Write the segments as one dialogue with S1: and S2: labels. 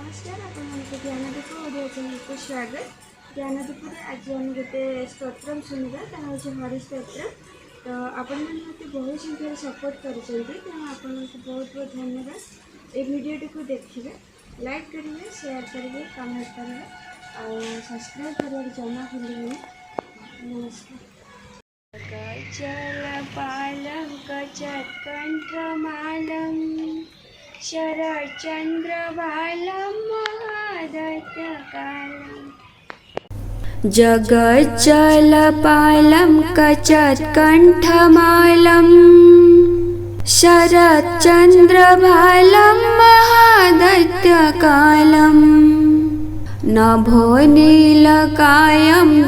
S1: नमस्कार आपको ज्ञानदीप ओडिया चैनल को स्वागत। ज्ञानदीप आज आम गोटे स्तोत्र शुणा ता हूँ हरि स्तोत्र। तो आपण मैंने बहुत संख्यार सपोर्ट कर आपको बहुत बहुत धन्यवाद। ये वीडियोटी को देखिए, लाइक करेंगे, शेयर करेंगे, कमेंट करेंगे और सब्सक्राइब करेंगे जमा भूलेंगे। नमस्कार। गजल पालम गजत कंठमालम शरचंद्रबालं महादैत्यकालं जगज्जलपालं कचत्कण्ठमालं शरच्चन्द्रबालं महादैत्यकालं नभोनीलकायं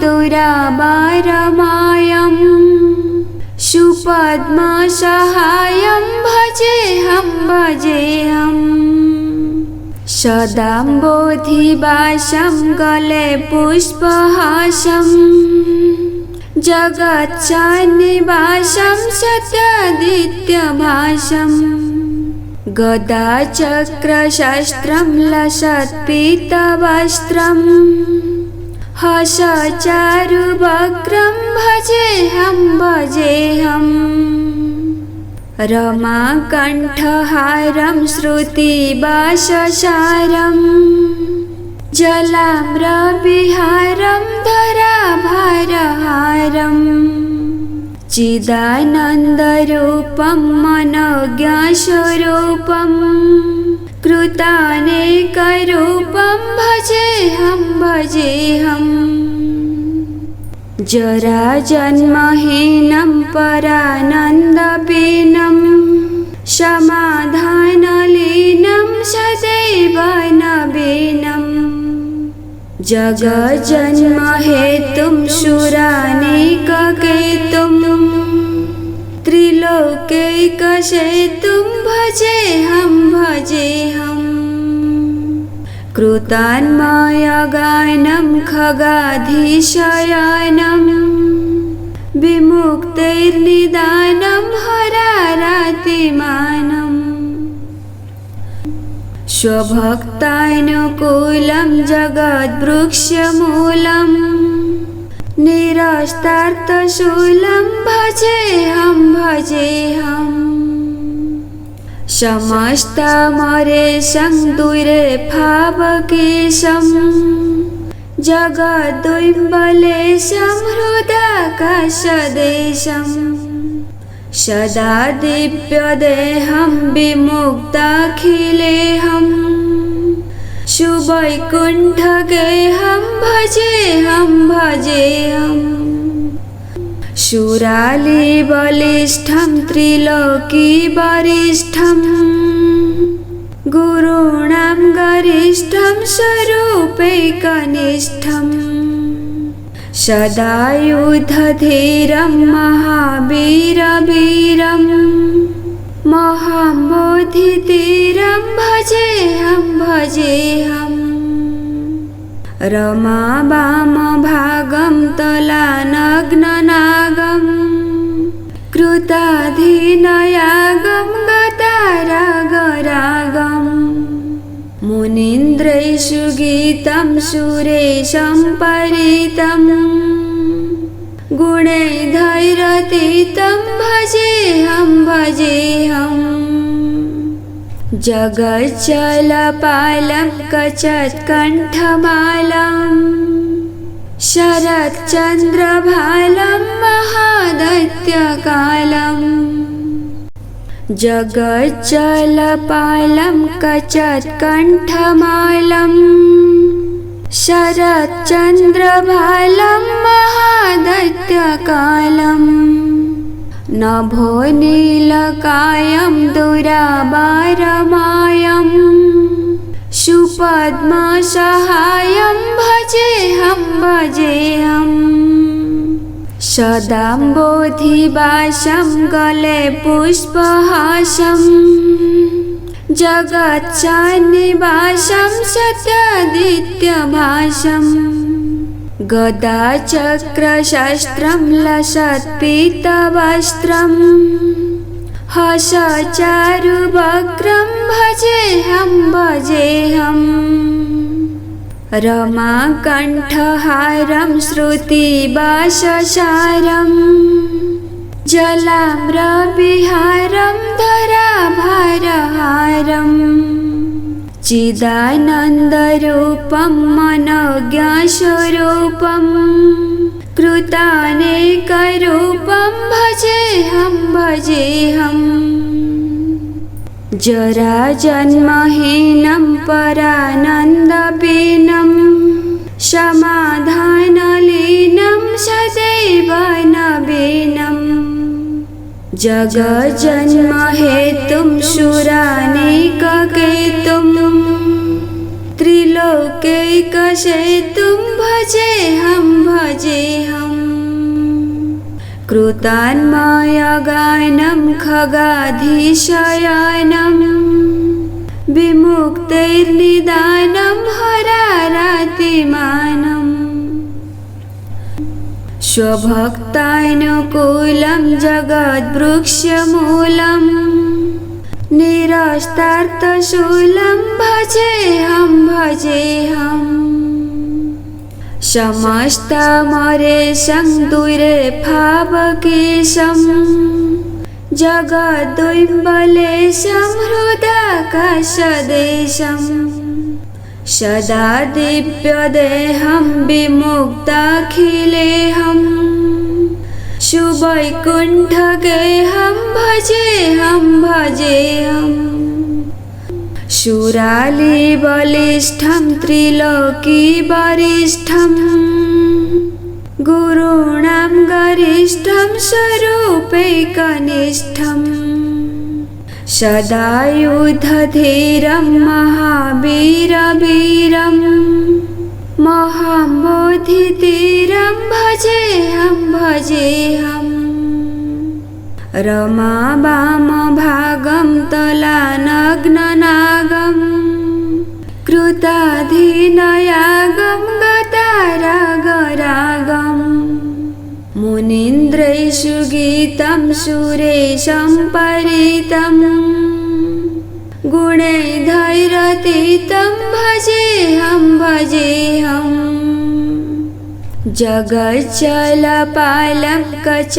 S1: दुराबारमायं सुपद्मसहायं भजेऽहं सदाम्बोधिवासं गले पुष्पहासं जगत्सन्निवासं सत्यादित्यभासं गदाचक्रशस्त्रं लसत्पीतवस्त्रं हसचारुवक्त्रं भजेऽहं रमाकण्ठहारं श्रुतिवाससारं जलाम्रविहारं धराभारहारं चिदानन्दरूपं मनोज्ञस्वरूपं कृतानेकरूपं भजेऽहं जराजन्महीनं परानन्दपीनं समाधानलीनं सदैव नवीनं जगज्जन्महेतुं सुरानेककेतुं त्रिलोकैकसेतुं भजेऽहं कृतान्मयगानं खगाधीशयानं विमुक्तैर्निदानं हरारातिमानं स्वभक्तानुकूलं जगद्वृक्षमूलं निरस्तार्थशूलं भजेऽहं समस्तमरेशं दुरेफावकेशं जगद्वैम्बलेशं हृदाकाशदेशं सदा दीप्यदेहं विमुक्ताखिलेऽहं सुवैकुण्ठगेहं भजेऽहं शूरालीबलिष्ठं त्रिलोकीवरिष्ठं गुरूणां गरिष्ठं स्वरूपैकनिष्ठं सदा युद्धधीरं महावीरवीरं महाम्बोधितीरं भजेऽहं रमावामभागं तलानग्ननागं कृताधीनयागं गतारागरागं मुनीन्द्रैषु गीतं सुरेशं परितं गुणैर्धैरतीतं भजेऽहं जगज्जलपालं कचत्कण्ठमालं शरच्चन्द्रभालं महादैत्यकालं जगज्जलपालं कचत्कण्ठमालं शरच्चन्द्रभालं महादैत्यकालं नभोनीलकायं दुराबारमायं सुपद्मसहायं भजेऽहं सदाम्बोधिवासं गले पुष्पहासं जगत्सन्निवासं सत्यादित्यभासं गदाचक्रशस्त्रं लसत्पीतवस्त्रं हसचारुवक्त्रं भजेऽहं
S2: रमाकण्ठहारं श्रुतिवाससारं जलाम्रविहारं धराभारहारं चिदानन्दरूपं मनोज्ञस्वरूपं कृतानेकरूपं भजेऽहं जराजन्महीनं परानन्दवीनं समाधानलीनं सदैव नवीनं जगज्जन्महेतुं सुरानेककेतुं त्रिलोकैकसेतुं भजेऽहं कृतान्मयगानं खगाधीशयानं विमुक्तैर्निदानं हरारातिमानं स्वभक्तानुकूलं जगद्वृक्षमूलं निरस्तार्थशूलं भजेऽहं समस्तमरेशं दुरेफावकेशं जगद्वैम्बलेशं हृदाकाशदेशं सदा दिव्यदेहं विमुक्ताखिलेऽहं सुवैकुण्ठगेहं भजेऽहं शूरालीबलिष्ठं त्रिलोकीवरिष्ठं गुरूणां गरिष्ठं स्वरूपैकनिष्ठं सदायुधधीरं महावीरवीरं महाम्बोधितीरं भजेऽहं रमावामभागं तलानग्ननागं कृताधीनयागं गतारागरागं मुनीन्द्रैषु गीतं सुरेशं परितं गुणैर्धैरतीतं भजेऽहं जगच्चलपालं कचत्कण्ठमालं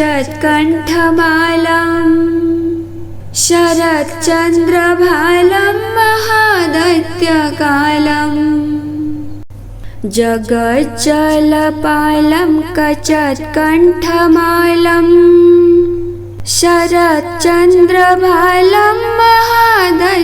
S2: शरच्चन्द्रभालं महादैत्यकालं जगच्चलपालं कचत्कण्ठमालं शरच्चन्द्रभालं महादैत्यकालं